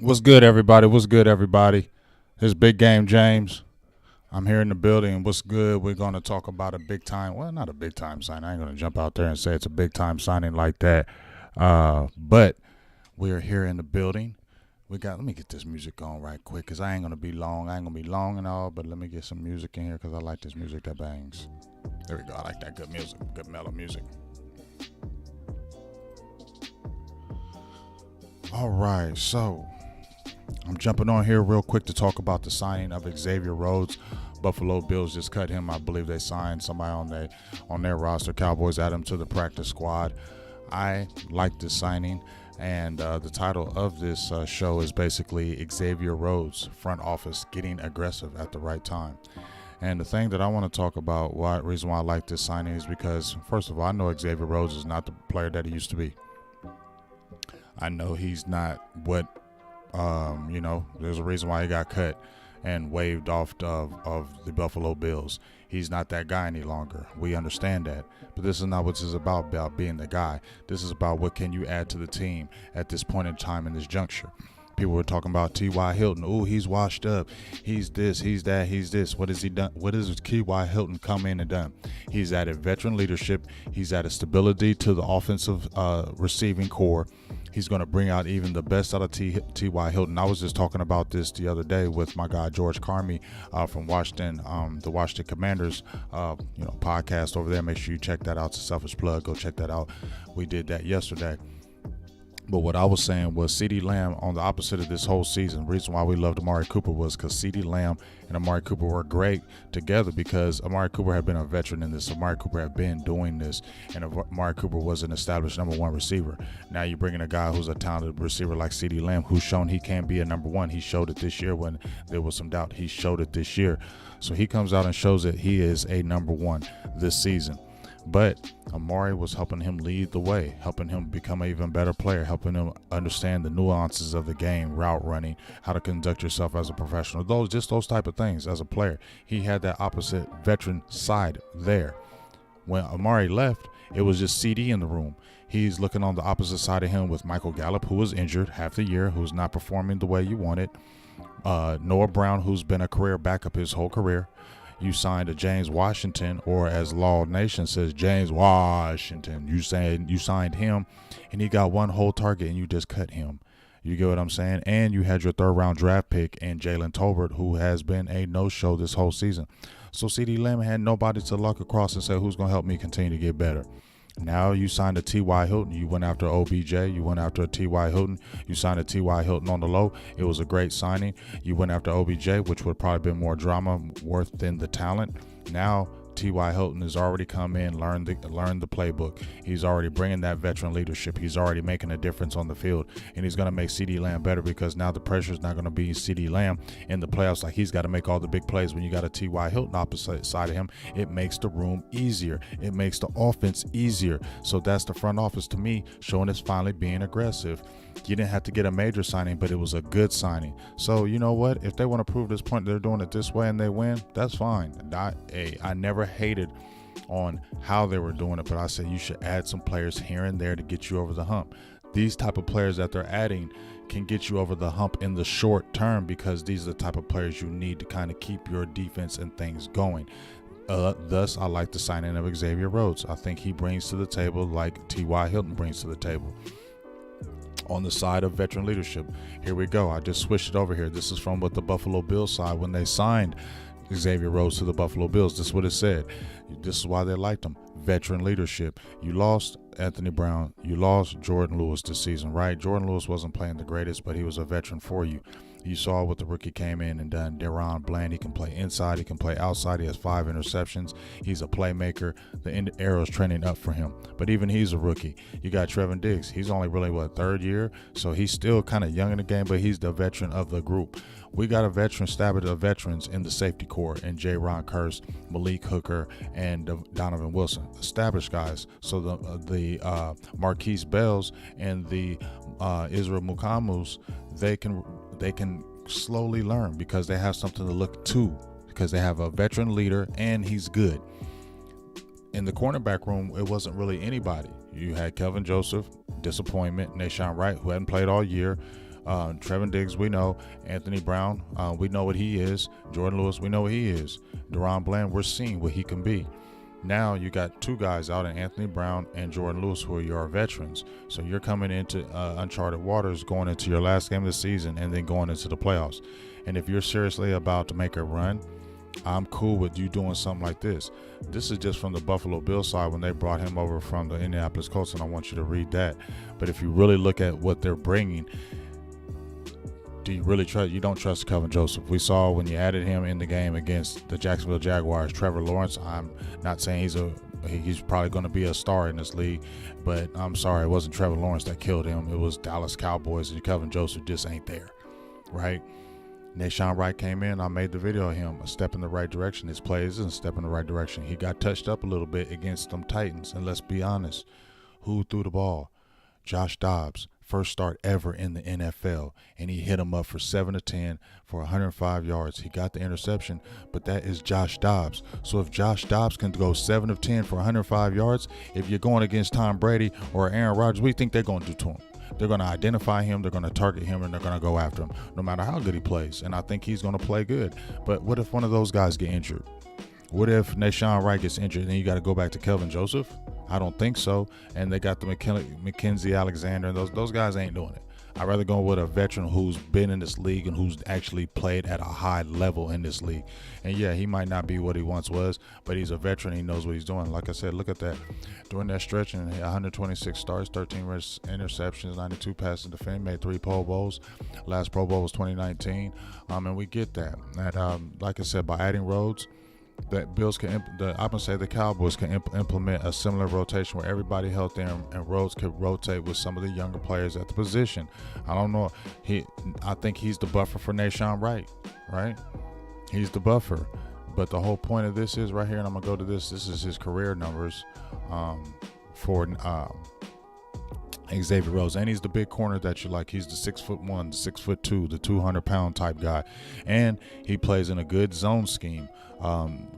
What's good, everybody? What's good, everybody? It's Big Game James. I'm here in the building. What's good? We're going to talk about a big time. Well, not a big time signing. I ain't going to jump out there and say it's a big time signing like that. But we're here in the building. Let me get this music on right quick because I ain't going to be long. I ain't going to be long and all, but let me get some music in here because I like this music that bangs. There we go. I like that good music, good mellow music. All right, so I'm jumping on here real quick to talk about the signing of Xavier Rhoades. Buffalo Bills just cut him. I believe they signed somebody on their roster. Cowboys add him to the practice squad. I like this signing, and the title of this show is basically Xavier Rhoades, front office getting aggressive at the right time. And the thing that I want to talk about, reason why I like this signing is because, first of all, I know Xavier Rhoades is not the player that he used to be. I know he's not what, there's a reason why he got cut and waived off of the Buffalo Bills. He's not that guy any longer. We understand that. But this is not what this is about being the guy. This is about what can you add to the team at this point in time in this juncture. People were talking about T.Y. Hilton. Oh, he's washed up. He's this, he's that, he's this. What has he done? What has T.Y. Hilton come in and done? He's added veteran leadership. He's added stability to the offensive receiving core. He's going to bring out even the best out of T.Y. Hilton. I was just talking about this the other day with my guy George Carmi from Washington, the Washington Commanders, podcast over there. Make sure you check that out. It's a selfish plug. Go check that out. We did that yesterday. But what I was saying was CeeDee Lamb on the opposite of this whole season. The reason why we loved Amari Cooper was because CeeDee Lamb and Amari Cooper were great together because Amari Cooper had been a veteran in this. Amari Cooper had been doing this, and Amari Cooper was an established number one receiver. Now you're bringing a guy who's a talented receiver like CeeDee Lamb, who's shown he can be a number one. He showed it this year when there was some doubt. He showed it this year. So he comes out and shows that he is a number one this season. But Amari was helping him lead the way, helping him become an even better player, helping him understand the nuances of the game, route running, how to conduct yourself as a professional, those type of things as a player. He had that opposite veteran side there. When Amari left, it was just CD in the room. He's looking on the opposite side of him with Michael Gallup, who was injured half the year, who's not performing the way you wanted. Noah Brown, who's been a career backup his whole career. You signed a James Washington, or as Law Nation says, James Washington. You signed him, and he got one whole target, and you just cut him. You get what I'm saying? And you had your third-round draft pick in Jalen Tolbert, who has been a no-show this whole season. So CeeDee Lamb had nobody to look across and say, who's going to help me continue to get better? Now you signed a T.Y. Hilton. You went after OBJ. You went after a T.Y. Hilton. You signed a T.Y. Hilton on the low. It was a great signing. You went after OBJ, which would probably been more drama worth than the talent. Now T.Y. Hilton has already come in, learned the playbook. He's already bringing that veteran leadership. He's already making a difference on the field, and he's going to make CeeDee Lamb better because now the pressure is not going to be CeeDee Lamb in the playoffs. Like, he's got to make all the big plays. When you got a T.Y. Hilton opposite side of him, it makes the room easier. It makes the offense easier. So that's the front office, to me, showing it's finally being aggressive. You didn't have to get a major signing, but it was a good signing. So you know what? If they want to prove this point, they're doing it this way and they win, that's fine. I never hated on how they were doing it, but I said you should add some players here and there to get you over the hump. These type of players that they're adding can get you over the hump in the short term because these are the type of players you need to kind of keep your defense and things going. Thus, I like the signing of Xavier Rhoades. I think he brings to the table like T.Y. Hilton brings to the table. On the side of veteran leadership, here we go. I just switched it over here. This is from what the Buffalo Bills side, when they signed Xavier Rhoades to the Buffalo Bills, this is what it said. This is why they liked him. Veteran leadership. You lost Anthony Brown. You lost Jordan Lewis this season, right? Jordan Lewis wasn't playing the greatest, but he was a veteran for you. You saw what the rookie came in and done. Deron Bland, he can play inside. He can play outside. He has 5 interceptions. He's a playmaker. The arrow's trending up for him. But even he's a rookie. You got Trevon Diggs. He's only really, third year? So he's still kind of young in the game, but he's the veteran of the group. We got a veteran stabber of veterans in the safety core, and Ron Curse, Malik Hooker, and Donovan Wilson. Established guys. So the Marquise Bells and the Israel Mukamus, they can slowly learn because they have something to look to, because they have a veteran leader and he's good. In the cornerback room, it wasn't really anybody. You had Kelvin Joseph, disappointment. Nashawn Wright, who hadn't played all year. Trevin Diggs, we know. Anthony Brown, we know what he is. Jordan Lewis, we know what he is. Deron Bland, we're seeing what he can be. Now you got two guys out in Anthony Brown and Jordan Lewis who are your veterans. So you're coming into uncharted waters, going into your last game of the season and then going into the playoffs. And if you're seriously about to make a run, I'm cool with you doing something like this. This is just from the Buffalo Bills side when they brought him over from the Indianapolis Colts, and I want you to read that. But if you really look at what they're bringing, do you really trust? You don't trust Kelvin Joseph. We saw when you added him in the game against the Jacksonville Jaguars, Trevor Lawrence. I'm not saying he's probably going to be a star in this league, but I'm sorry, it wasn't Trevor Lawrence that killed him. It was Dallas Cowboys, and Kelvin Joseph just ain't there, right? Nahshon Wright came in. I made the video of him, a step in the right direction. His play isn't a step in the right direction. He got touched up a little bit against them Titans, and let's be honest, who threw the ball? Josh Dobbs. First start ever in the NFL, and he hit him up for 7 of 10 for 105 yards. He got the interception, but that is Josh Dobbs. So if Josh Dobbs can go 7 of 10 for 105 yards, if you're going against Tom Brady or Aaron Rodgers, what do you think they're going to do to him? They're going to identify him, they're going to target him, and they're going to go after him, no matter how good he plays. And I think he's going to play good. But what if one of those guys get injured? What if Nahshon Wright gets injured and then you got to go back to Kelvin Joseph? I don't think so. And they got the Mackenzie Alexander, and those guys ain't doing it. I'd rather go with a veteran who's been in this league and who's actually played at a high level in this league. And yeah, he might not be what he once was, but he's a veteran. He knows what he's doing. Like I said, look at that. During that stretch, 126 starts, 13 interceptions, 92 passes defended, made 3 Pro Bowls. Last Pro Bowl was 2019. And we get that. And like I said, by adding Rhodes, that Bills can, I'm gonna say the Cowboys can implement a similar rotation where everybody healthy and Rhodes could rotate with some of the younger players at the position. I don't know. I think he's the buffer for Nahshon Wright, right? He's the buffer. But the whole point of this is right here, and I'm gonna go to this. This is his career numbers for Xavier Rhoades, and he's the big corner that you like. He's the 6'1", the 6'2", the 200-pound type guy, and he plays in a good zone scheme.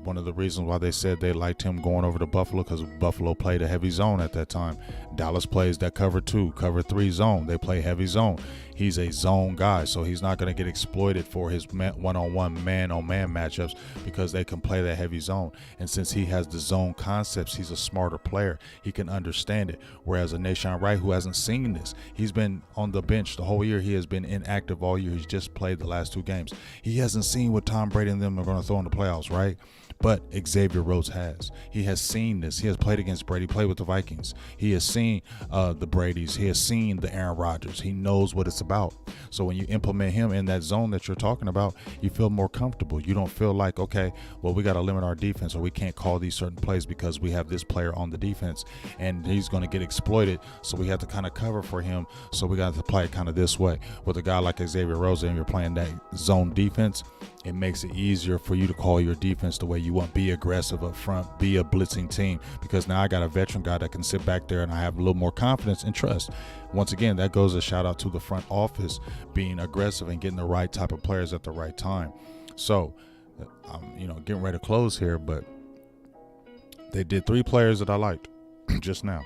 One of the reasons why they said they liked him going over to Buffalo, because Buffalo played a heavy zone at that time. Dallas plays that cover 2, cover 3 zone. They play heavy zone. He's a zone guy, so he's not going to get exploited for his one-on-one, man-on-man matchups because they can play that heavy zone. And since he has the zone concepts, he's a smarter player. He can understand it. Whereas a Nahshon Wright, who hasn't seen this, he's been on the bench the whole year. He has been inactive all year. He's just played the last 2 games. He hasn't seen what Tom Brady and them are going to throw in the playoffs, right? But Xavier Rhoades has. He has seen this. He has played against Brady, played with the Vikings. He has seen the Bradys. He has seen the Aaron Rodgers. He knows what it's about. So when you implement him in that zone that you're talking about, you feel more comfortable. You don't feel like, okay, well, we got to limit our defense, or we can't call these certain plays because we have this player on the defense and he's going to get exploited. So we have to kind of cover for him. So we got to play it kind of this way. With a guy like Xavier Rhoades and you're playing that zone defense, it makes it easier for you to call your defense the way you want. Be aggressive up front, be a blitzing team, because now I got a veteran guy that can sit back there and I have a little more confidence and trust. Once again, that goes a shout out to the front office being aggressive and getting the right type of players at the right time. So I'm getting ready to close here, but they did 3 players that I liked just now.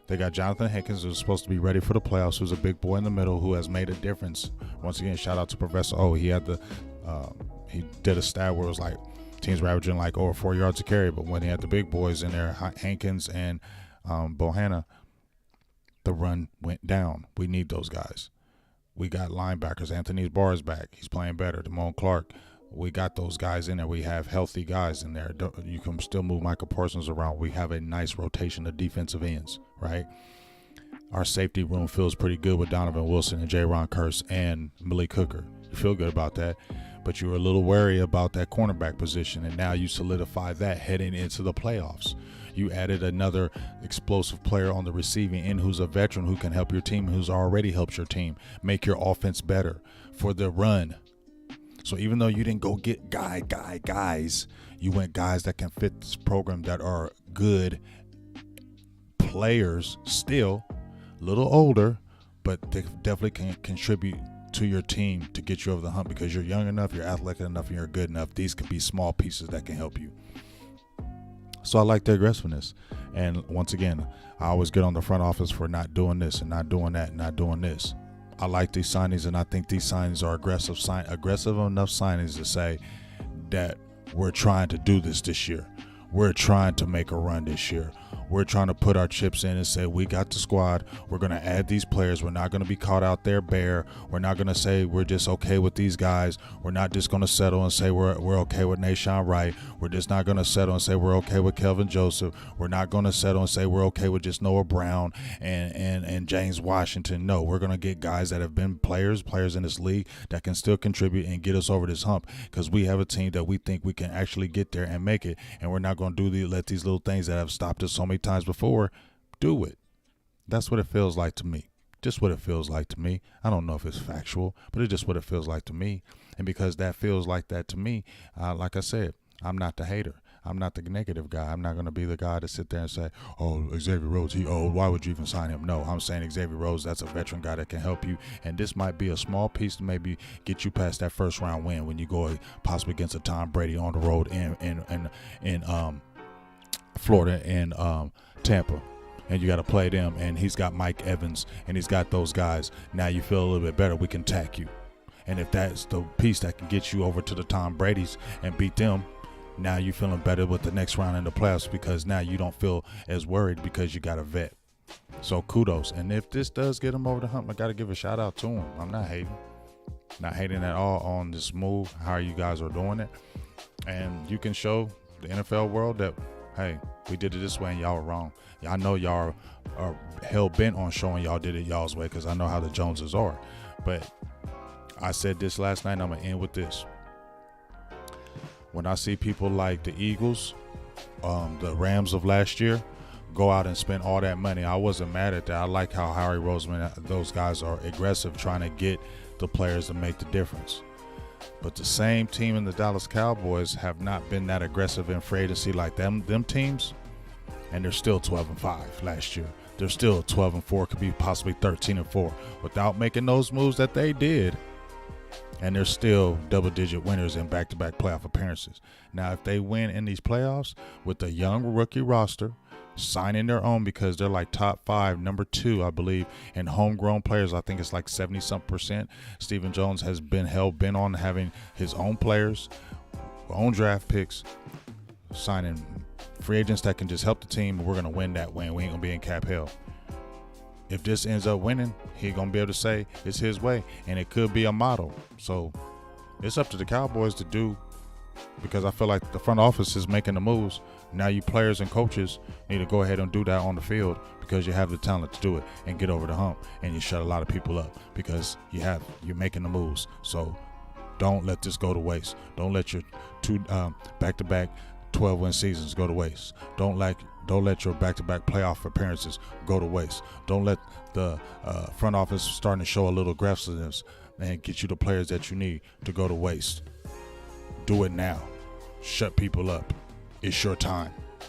They got Jonathan Hankins, who's supposed to be ready for the playoffs, who's a big boy in the middle who has made a difference. Once again, shout out to Professor O. He did a stat where it was like teams were averaging like over 4 yards a carry, but when he had the big boys in there, Hankins and Bohanna, the run went down. We need those guys. We got linebackers. Anthony Barr's back. He's playing better. Damone Clark. We got those guys in there. We have healthy guys in there. You can still move Michael Parsons around. We have a nice rotation of defensive ends, right? Our safety room feels pretty good with Donovan Wilson and Jaron Kearse and Malik Hooker. You feel good about that, but you were a little wary about that cornerback position, and now you solidify that heading into the playoffs. You added another explosive player on the receiving end who's a veteran who can help your team, who's already helped your team make your offense better for the run. So even though you didn't go get guys, you went guys that can fit this program, that are good players, still a little older, but they definitely can contribute to your team to get you over the hump because you're young enough, you're athletic enough, and you're good enough. These could be small pieces that can help you. So I like the aggressiveness. And once again, I always get on the front office for not doing this and not doing that and not doing this. I like these signings, and I think these signings are aggressive enough signings to say that we're trying to do this year. We're trying to make a run this year. We're trying to put our chips in and say we got the squad. We're going to add these players. We're not going to be caught out there bare. We're not going to say we're just okay with these guys. We're not just going to settle and say we're okay with Nashawn Wright. We're just not going to settle and say we're okay with Kelvin Joseph. We're not going to settle and say we're okay with just Noah Brown and James Washington. No, we're going to get guys that have been players in this league that can still contribute and get us over this hump, because we have a team that we think we can actually get there and make it, and we're not going to let these little things that have stopped us so many times before do it. That's what it feels like to me. Just what it feels like to me. I don't know if it's factual, but it's just what it feels like to me. And because that feels like that to me, like I said, I'm not the hater. I'm not the negative guy. I'm not going to be the guy to sit there and say, oh, Xavier Rhoades, he old. Why would you even sign him? No, I'm saying Xavier Rhoades, that's a veteran guy that can help you. And this might be a small piece to maybe get you past that first round win when you go possibly against a Tom Brady on the road in Florida and Tampa, and you got to play them, and he's got Mike Evans, and he's got those guys. Now you feel a little bit better. We can tack you. And if that's the piece that can get you over to the Tom Brady's and beat them, now you're feeling better with the next round in the playoffs, because now you don't feel as worried because you got a vet. So kudos. And if this does get him over the hump, I got to give a shout out to him. I'm not hating at all on this move, how you guys are doing it. And you can show the NFL world that, hey, we did it this way and y'all were wrong. I know y'all are hell-bent on showing y'all did it y'all's way, because I know how the Joneses are. But I said this last night, and I'm going to end with this. When I see people like the Eagles, the Rams of last year, go out and spend all that money, I wasn't mad at that. I like how Harry Roseman, those guys are aggressive trying to get the players to make the difference. But the same team in the Dallas Cowboys have not been that aggressive in free agency like them teams, and they're still 12-5 last year. They're still 12-4, could be possibly 13-4 without making those moves that they did, and they're still double-digit winners in back-to-back playoff appearances. Now, if they win in these playoffs with a young rookie roster, signing their own, because they're like top 5, number 2, I believe, in homegrown players. I think it's like 70-something%. Stephen Jones has been hell-bent on having his own players, own draft picks, signing free agents that can just help the team. We're going to win that win. We ain't going to be in cap hell. If this ends up winning, he's going to be able to say it's his way, and it could be a model. So it's up to the Cowboys to do, because I feel like the front office is making the moves. Now you players and coaches need to go ahead and do that on the field, because you have the talent to do it and get over the hump, and you shut a lot of people up because you're making the moves. So don't let this go to waste. Don't let your two back-to-back 12-win seasons go to waste. Don't let your back-to-back playoff appearances go to waste. Don't let the front office starting to show a little aggressiveness and get you the players that you need to go to waste. Do it now. Shut people up. It's your time.